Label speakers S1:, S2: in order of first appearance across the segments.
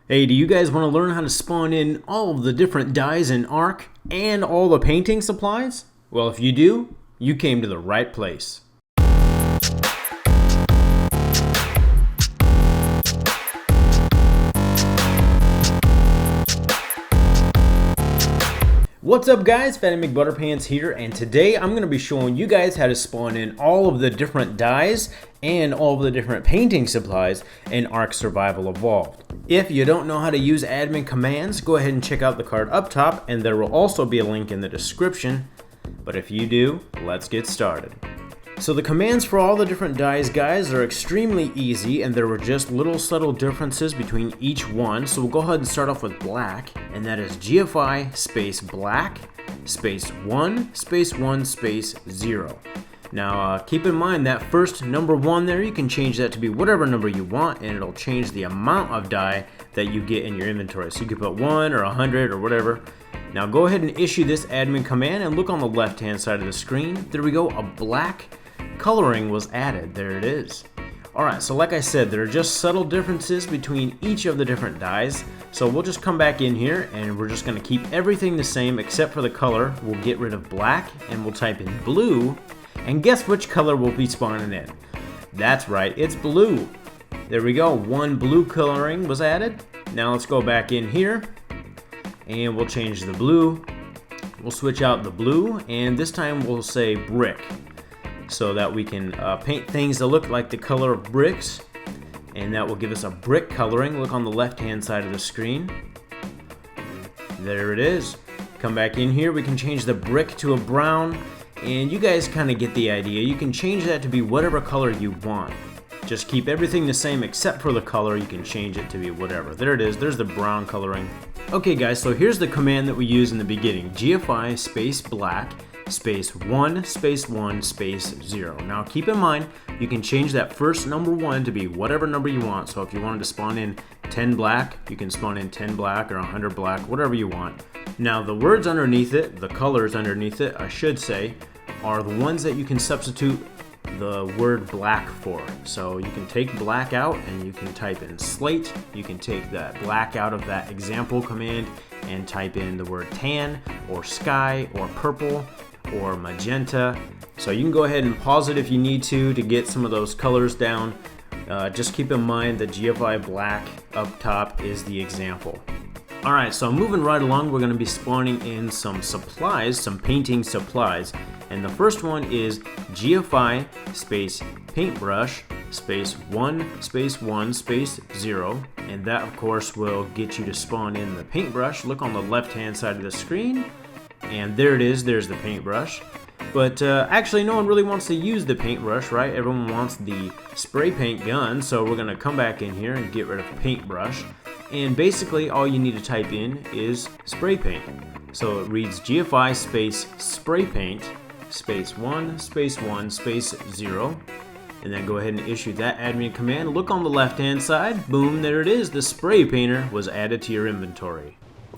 S1: Hey, do you guys want to learn how to spawn in all of the different dyes in Ark and all the painting supplies? Well, if you do, you came to the right place. What's up guys, Fattymcbutrpnts here, and today I'm going to be showing you guys how to spawn in all of the different dyes and all of the different painting supplies in Ark Survival Evolved. If you don't know how to use admin commands, go ahead and check out the card up top, and there will also be a link in the description. But if you do, let's get started. So the commands for all the different dyes, guys, are extremely easy, and there were just little subtle differences between each one. So we'll go ahead and start off with black, and that is GFI space black space 1 space 1 space 0. Now keep in mind that first number 1 there, you can change that to be whatever number you want, and it'll change the amount of dye that you get in your inventory. So you could put 1 or 100 or whatever. Now go ahead and issue this admin command and look on the left hand side of the screen. There we go, a black coloring was added. There it is. Alright, so like I said, there are just subtle differences between each of the different dyes. So we'll just come back in here and we're just going to keep everything the same except for the color. We'll get rid of black and we'll type in blue. And guess which color we'll be spawning in? That's right, it's blue. There we go, one blue coloring was added. Now let's go back in here and we'll change the blue. We'll switch out the blue, and this time we'll say brick, so that we can paint things that look like the color of bricks, and that will give us a brick coloring. Look on the left hand side of the screen. There it is. Come back in here, we can change the brick to a brown, and you guys kind of get the idea. You can change that to be whatever color you want. Just keep everything the same except for the color. You can change it to be whatever. There it is, there's the brown coloring. Okay guys, so here's the command that we use in the beginning. GFI space black space 1 space 1 space 0. Now keep in mind, you can change that first number 1 to be whatever number you want. So if you wanted to spawn in 10 black, you can spawn in 10 black or 100 black, whatever you want. Now the words underneath it, the colors underneath it, I should say, are the ones that you can substitute the word black for. So you can take black out and you can type in slate. You can take that black out of that example command and type in the word tan or sky or purple or magenta. So you can go ahead and pause it if you need to get some of those colors down. Just keep in mind that GFI black up top is the example. Alright, so moving right along, we're going to be spawning in some supplies, some painting supplies. And the first one is GFI space paintbrush space 1 space 1 space 0. And that of course will get you to spawn in the paintbrush. Look on the left hand side of the screen. And there it is, there's the paintbrush. But actually no one really wants to use the paintbrush, right? Everyone wants the spray paint gun. So we're going to come back in here and get rid of paintbrush. And basically all you need to type in is spray paint. So it reads GFI space spray paint space 1 space 1 space 0. And then go ahead and issue that admin command. Look on the left hand side. Boom, there it is. The spray painter was added to your inventory.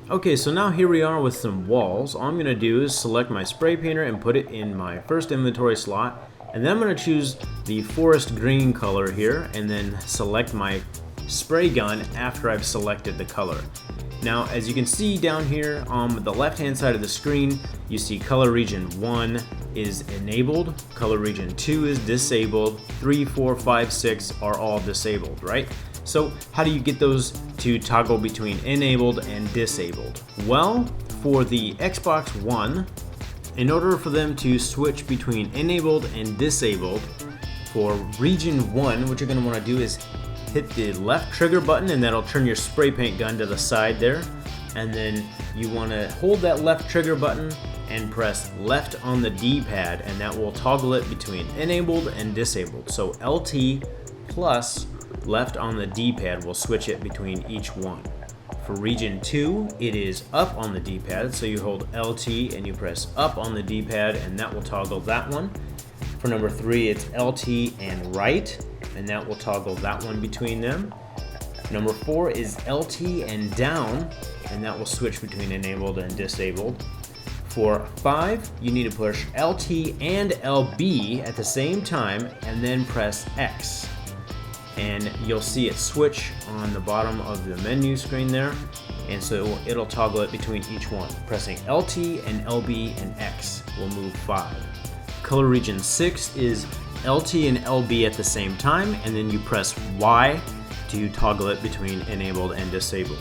S1: Okay, so now here we are with some walls. All I'm going to do is select my spray painter and put it in my first inventory slot. And then I'm going to choose the forest green color here and then select my spray gun after I've selected the color. Now as you can see down here on the left hand side of the screen, you see color region 1 is enabled, color region 2 is disabled, 3, 4, 5, 6 are all disabled, right? So how do you get those to toggle between enabled and disabled? Well, for the Xbox One, in order for them to switch between enabled and disabled, for region 1, what you're going to want to do is hit the left trigger button, and that'll turn your spray paint gun to the side there. And then you want to hold that left trigger button and press left on the D-pad, and that will toggle it between enabled and disabled. So LT plus left on the D-pad will switch it between each one. For region 2, it is up on the D-pad, so you hold LT and you press up on the D-pad, and that will toggle that one. For number 3, it's LT and right, and that will toggle that one between them. Number 4 is LT and down, and that will switch between enabled and disabled. For 5, you need to push LT and LB at the same time and then press X. and you'll see it switch on the bottom of the menu screen there, and so it'll toggle it between each one. Pressing LT and LB and X will move 5. Color region 6 is LT and LB at the same time, and then you press Y to toggle it between enabled and disabled.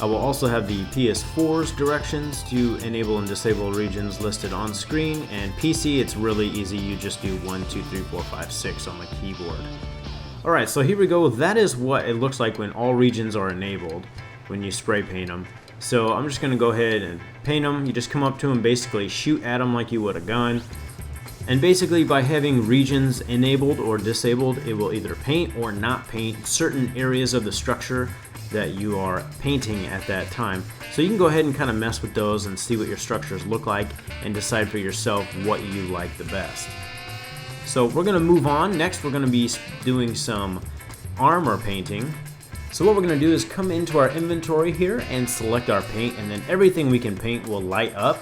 S1: I will also have the PS4's directions to enable and disable regions listed on screen, and PC, it's really easy. You just do 1, 2, 3, 4, 5, 6 on the keyboard. Alright, so here we go. That is what it looks like when all regions are enabled, when you spray paint them. So I'm just going to go ahead and paint them. You just come up to them, basically shoot at them like you would a gun. And basically by having regions enabled or disabled, it will either paint or not paint certain areas of the structure that you are painting at that time. So you can go ahead and kind of mess with those and see what your structures look like and decide for yourself what you like the best. So we're going to move on. Next we're going to be doing some armor painting. So what we're going to do is come into our inventory here and select our paint, and then everything we can paint will light up.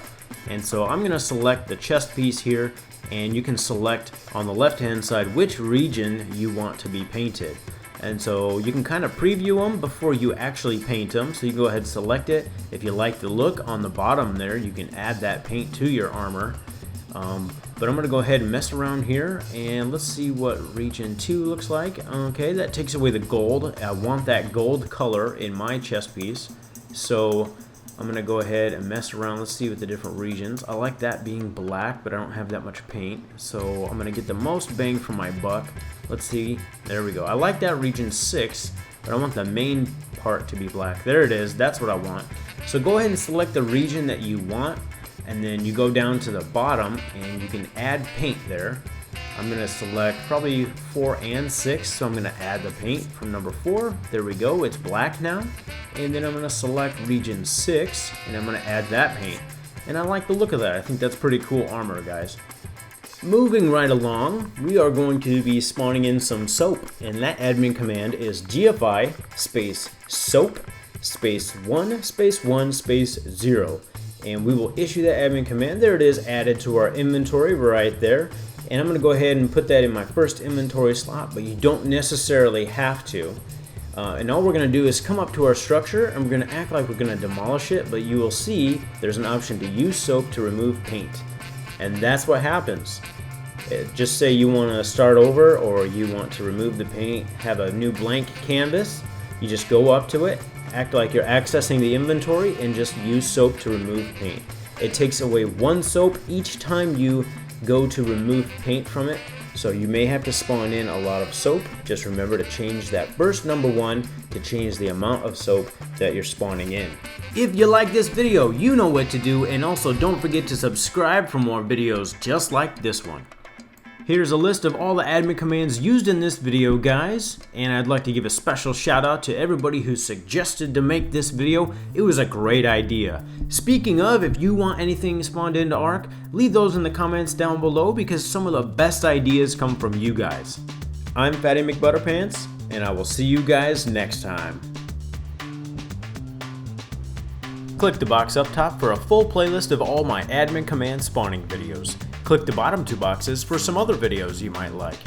S1: And so I'm going to select the chest piece here, and you can select on the left hand side which region you want to be painted. And so you can kind of preview them before you actually paint them. So you go ahead and select it. If you like the look on the bottom there, you can add that paint to your armor. But I'm going to go ahead and mess around here, and let's see what region 2 looks like. Okay, that takes away the gold. I want that gold color in my chest piece. So I'm going to go ahead and mess around. Let's see with the different regions. I like that being black, but I don't have that much paint. So I'm going to get the most bang for my buck. Let's see. There we go. I like that region 6, but I want the main part to be black. There it is. That's what I want. So go ahead and select the region that you want, and then you go down to the bottom and you can add paint there. I'm going to select probably 4 and 6, so I'm going to add the paint from number 4. There we go. It's black now. And then I'm going to select region 6, and I'm going to add that paint. And I like the look of that. I think that's pretty cool armor, guys. Moving right along, we are going to be spawning in some soap, and that admin command is GFI space soap space 1 space 1 space 0, and we will issue that admin command. There it is, added to our inventory right there, and I'm going to go ahead and put that in my first inventory slot, but you don't necessarily have to. And all we're going to do is come up to our structure, and we're going to act like we're going to demolish it, but you will see there's an option to use soap to remove paint. And that's what happens. Just say you want to start over, or you want to remove the paint, have a new blank canvas. You just go up to it, act like you're accessing the inventory, and just use soap to remove paint. It takes away 1 soap each time you go to remove paint from it. So you may have to spawn in a lot of soap. Just remember to change that first number 1 to change the amount of soap that you're spawning in. If you like this video, you know what to do, and also don't forget to subscribe for more videos just like this one. Here's a list of all the admin commands used in this video, guys, and I'd like to give a special shout out to everybody who suggested to make this video. It was a great idea. Speaking of, if you want anything spawned into Ark, leave those in the comments down below, because some of the best ideas come from you guys. I'm Fattymcbutrpnts, and I will see you guys next time. Click the box up top for a full playlist of all my admin command spawning videos. Click the bottom 2 boxes for some other videos you might like.